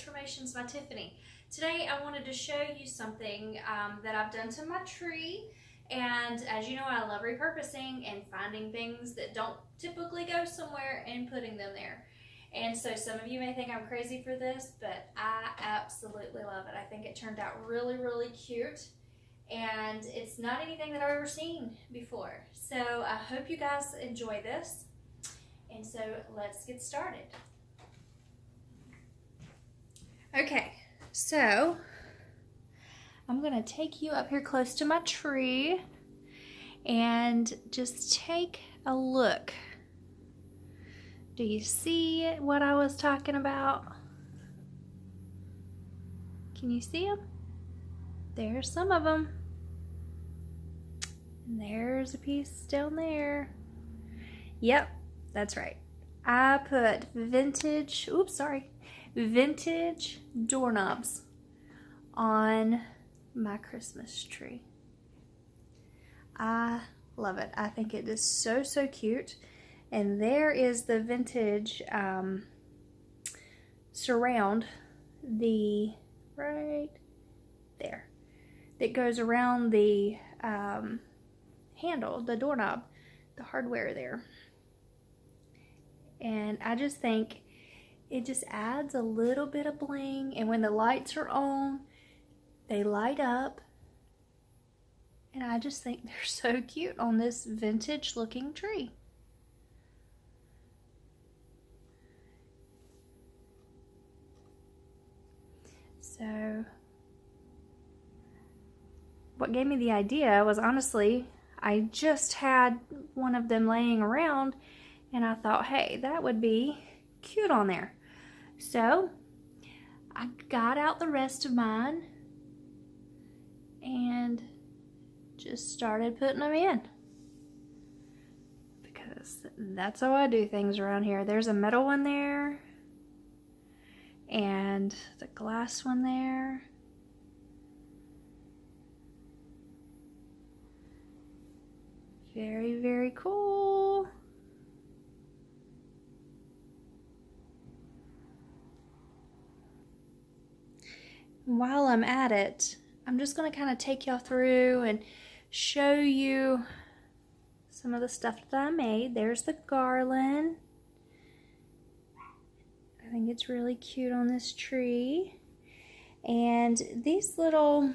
Transformations by Tiffany. Today I wanted to show you something that I've done to my tree, and as you know, I love repurposing and finding things that don't typically go somewhere and putting them there. And so some of you may think I'm crazy for this, but I absolutely love it. I think it turned out really, really cute, and it's not anything that I've ever seen before. So I hope you guys enjoy this, and so let's get started. Okay, so I'm gonna take you up here close to my tree and just take a look. Do you see what I was talking about? Can you see them? There's some of them. And there's a piece down there. Yep, that's right. I put vintage doorknobs on my Christmas tree. I love it. I think it is so, so cute. And there is the vintage surround, right there, that goes around the handle, the doorknob, the hardware there. And I just think it just adds a little bit of bling, and when the lights are on, they light up, and I just think they're so cute on this vintage looking tree. So what gave me the idea was, honestly, I just had one of them laying around and I thought, hey, that would be cute on there. So I got out the rest of mine and just started putting them in, because that's how I do things around here. There's a metal one there and the glass one there. Very, very cool. While I'm at it, I'm just going to kind of take y'all through and show you some of the stuff that I made. There's the garland. I think it's really cute on this tree. And these little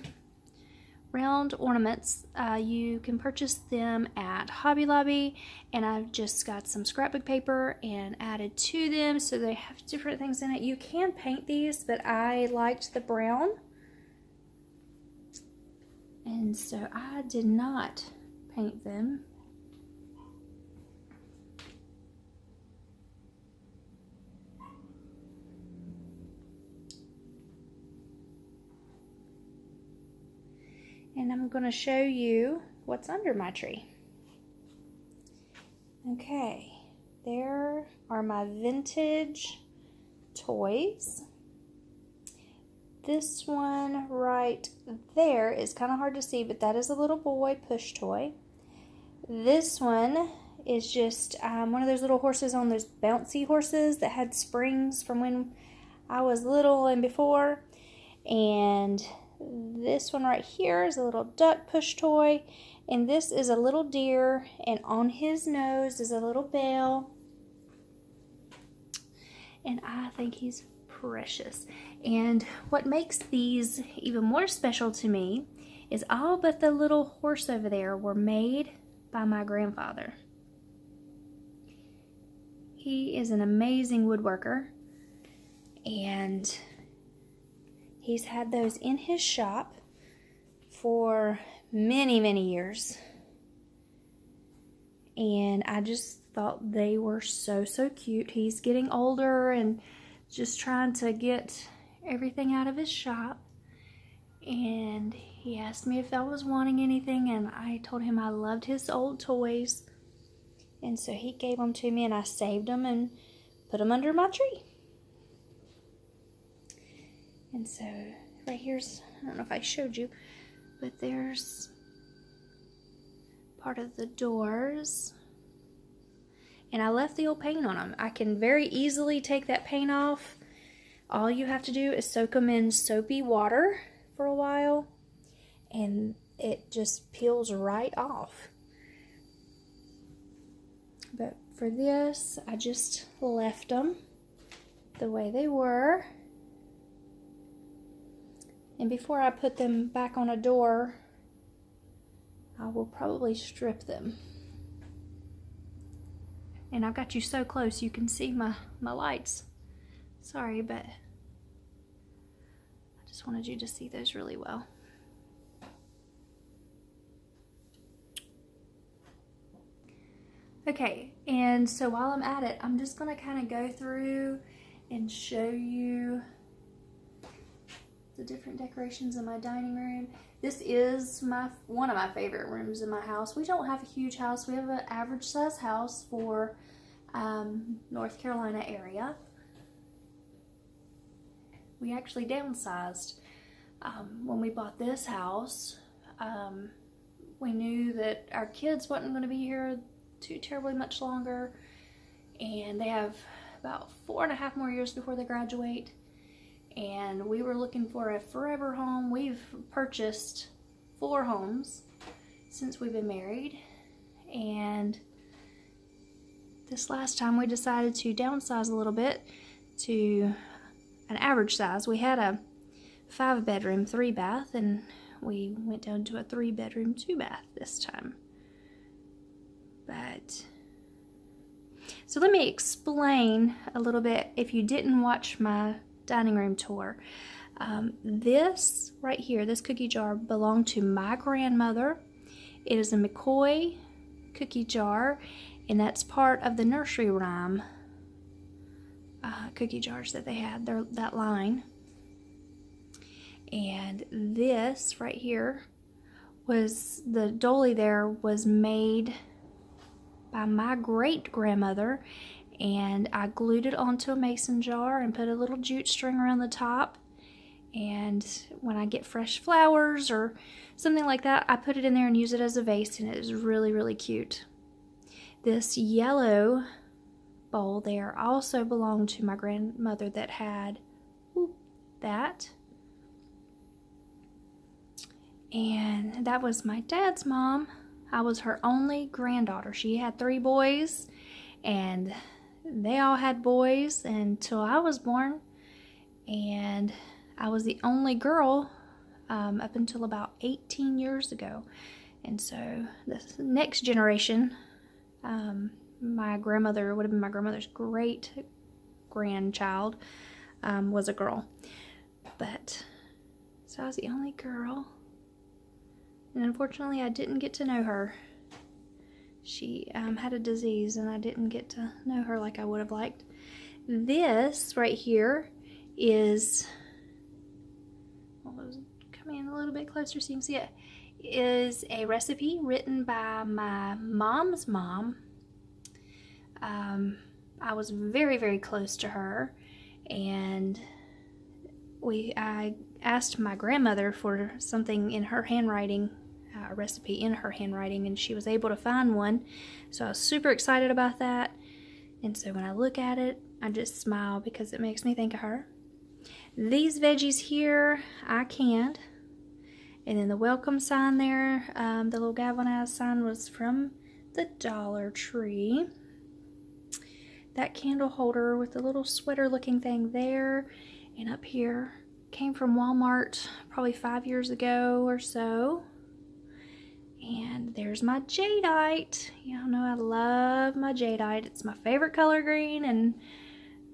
round ornaments, you can purchase them at Hobby Lobby, and I've just got some scrapbook paper and added to them so they have different things in it. You can paint these, but I liked the brown, and so I did not paint them. And I'm going to show you what's under my tree. Okay, there are my vintage toys. This one right there is kind of hard to see, but that is a little boy push toy. This one is just one of those little horses on those bouncy horses that had springs from when I was little and before. And this one right here is a little duck push toy, and this is a little deer, and on his nose is a little bell, and I think he's precious. And what makes these even more special to me is all but the little horse over there were made by my grandfather. He is an amazing woodworker, and he's had those in his shop for many, many years. And I just thought they were so, so cute. He's getting older and just trying to get everything out of his shop. And he asked me if I was wanting anything, and I told him I loved his old toys. And so he gave them to me, and I saved them and put them under my tree. And so right here's, I don't know if I showed you, but there's part of the doors. And I left the old paint on them. I can very easily take that paint off All you have to do is soak them in soapy water for a while, and it just peels right off. But for this, I just left them the way they were. And before I put them back on a door, I will probably strip them. And I've got you so close you can see my lights. Sorry, but I just wanted you to see those really well. Okay, and so while I'm at it, I'm just going to kind of go through and show you the different decorations in my dining room. This is one of my favorite rooms in my house. We don't have a huge house. We have an average size house for North Carolina area. We actually downsized when we bought this house. We knew that our kids wasn't going to be here too terribly much longer, and they have about 4.5 more years before they graduate, and we were looking for a forever home. We've purchased 4 homes since we've been married, and this last time we decided to downsize a little bit to an average size. We had a 5-bedroom 3-bath, and we went down to a 3-bedroom 2-bath this time. But so let me explain a little bit if you didn't watch my dining room tour. This right here, this cookie jar, belonged to my grandmother. It is a McCoy cookie jar, and that's part of the nursery rhyme cookie jars that they had, that line. And this right here was, the dolly there was made by my great grandmother, and I glued it onto a mason jar and put a little jute string around the top, and when I get fresh flowers or something like that, I put it in there and use it as a vase, and it is really, really cute. This yellow bowl there also belonged to my grandmother that had that, and that was my dad's mom. I was her only granddaughter. She had 3 boys, and they all had boys until I was born, and I was the only girl up until about 18 years ago. And so the next generation, my grandmother would have been my grandmother's great grandchild, was a girl. But so I was the only girl. And unfortunately, I didn't get to know her. She had a disease, and I didn't get to know her like I would have liked. This right here is, come in a little bit closer so you can see it, is a recipe written by my mom's mom. I was very, very close to her, and I asked my grandmother for something in her handwriting, a recipe in her handwriting, and she was able to find one. So I was super excited about that. And so when I look at it, I just smile because it makes me think of her. These veggies here, I canned. And then the welcome sign there, the little galvanized sign, was from the Dollar Tree. That candle holder with the little sweater looking thing there and up here came from Walmart probably 5 years ago or so. And there's my jadeite. Y'all know I love my jadeite. It's my favorite color green and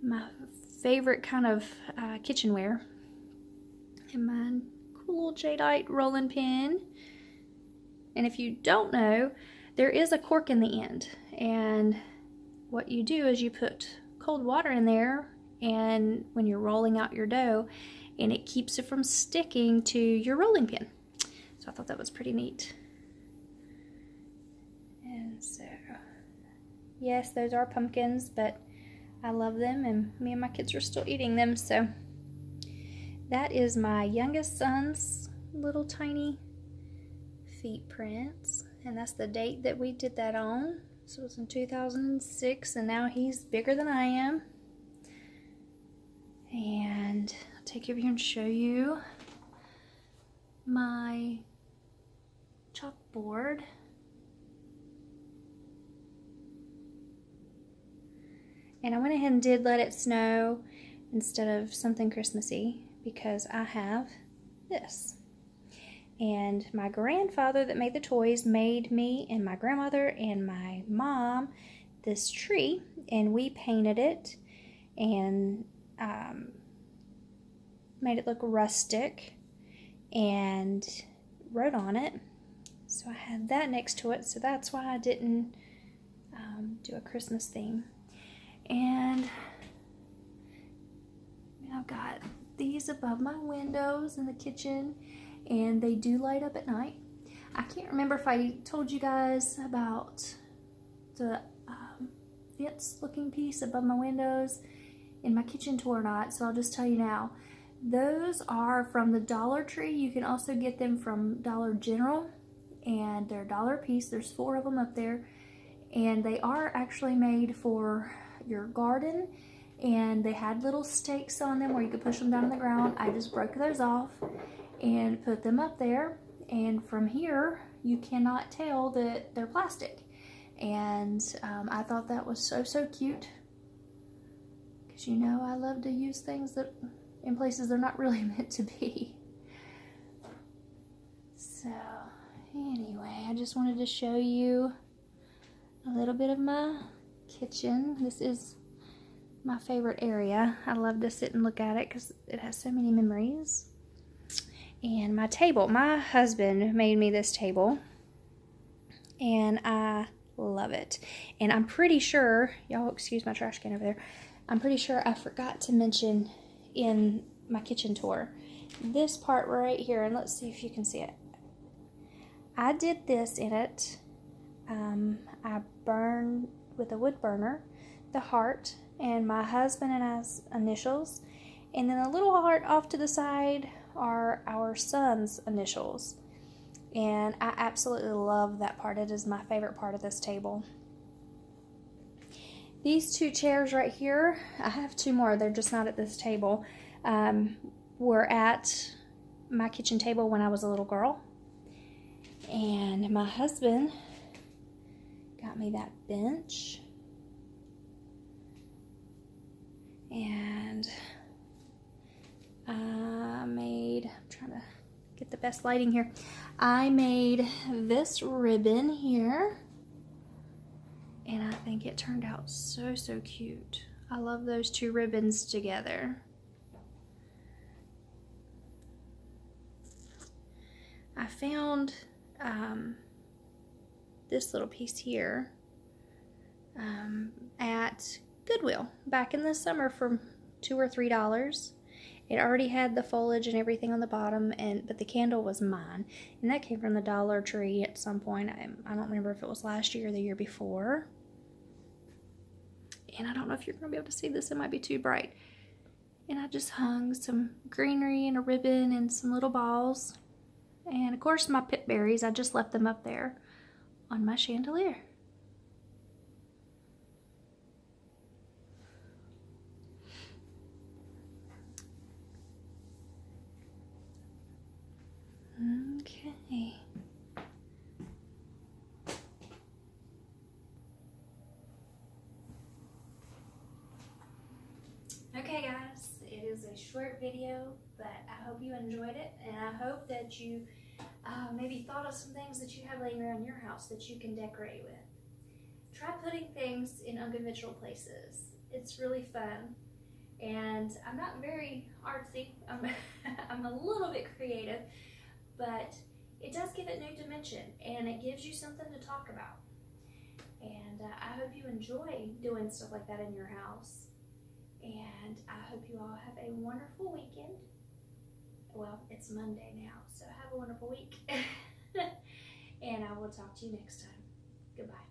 my favorite kind of kitchenware. And my cool jadeite rolling pin. And if you don't know, there is a cork in the end. And what you do is you put cold water in there, and when you're rolling out your dough, and it keeps it from sticking to your rolling pin. So I thought that was pretty neat. And so, yes, those are pumpkins, but I love them, and me and my kids are still eating them. So that is my youngest son's little tiny feet prints, and that's the date that we did that on. So it was in 2006, and now he's bigger than I am. And I'll take over here and show you my chalkboard. And I went ahead and did let it snow instead of something Christmassy because I have this. And my grandfather that made the toys made me and my grandmother and my mom this tree, and we painted it and made it look rustic and wrote on it. So I had that next to it, so that's why I didn't do a Christmas theme. And I've got these above my windows in the kitchen, and they do light up at night. I can't remember if I told you guys about the fence looking piece above my windows in my kitchen tour or not, so I'll just tell you now. Those are from the Dollar Tree. You can also get them from Dollar General, and they're $1 a piece. There's 4 of them up there, and they are actually made for your garden, and they had little stakes on them where you could push them down on the ground. I just broke those off and put them up there, and from here you cannot tell that they're plastic. And I thought that was so cute, because you know I love to use things that in places they're not really meant to be. So anyway, I just wanted to show you a little bit of my kitchen. This is my favorite area. I love to sit and look at it because it has so many memories. And my table, my husband made me this table, and I love it. And I'm pretty sure, y'all excuse my trash can over there, I'm pretty sure I forgot to mention in my kitchen tour this part right here, and let's see if you can see it. I did this in it. I burned with a wood burner the heart and my husband and I's initials, and then a little heart off to the side are our son's initials. And I absolutely love that part. It is my favorite part of this table. These 2 chairs right here, I have 2 more, they're just not at this table, were at my kitchen table when I was a little girl. And my husband got me that bench. And I'm trying to get the best lighting here. I made this ribbon here, and I think it turned out so cute. I love those 2 ribbons together. I found this little piece here at Goodwill back in the summer for $2 or $3. It already had the foliage and everything on the bottom, but the candle was mine, and that came from the Dollar Tree at some point. I don't remember if it was last year or the year before. And I don't know if you're going to be able to see this, it might be too bright. And I just hung some greenery and a ribbon and some little balls. And of course my pip berries, I just left them up there on my chandelier. Okay. Okay guys, it is a short video, but I hope you enjoyed it, and I hope that you maybe thought of some things that you have laying around your house that you can decorate with. Try putting things in unconventional places. It's really fun, and I'm not very artsy. I'm a little bit creative, but it does give it new dimension, and it gives you something to talk about. And I hope you enjoy doing stuff like that in your house. And I hope you all have a wonderful weekend. Well, it's Monday now, so have a wonderful week. And I will talk to you next time. Goodbye.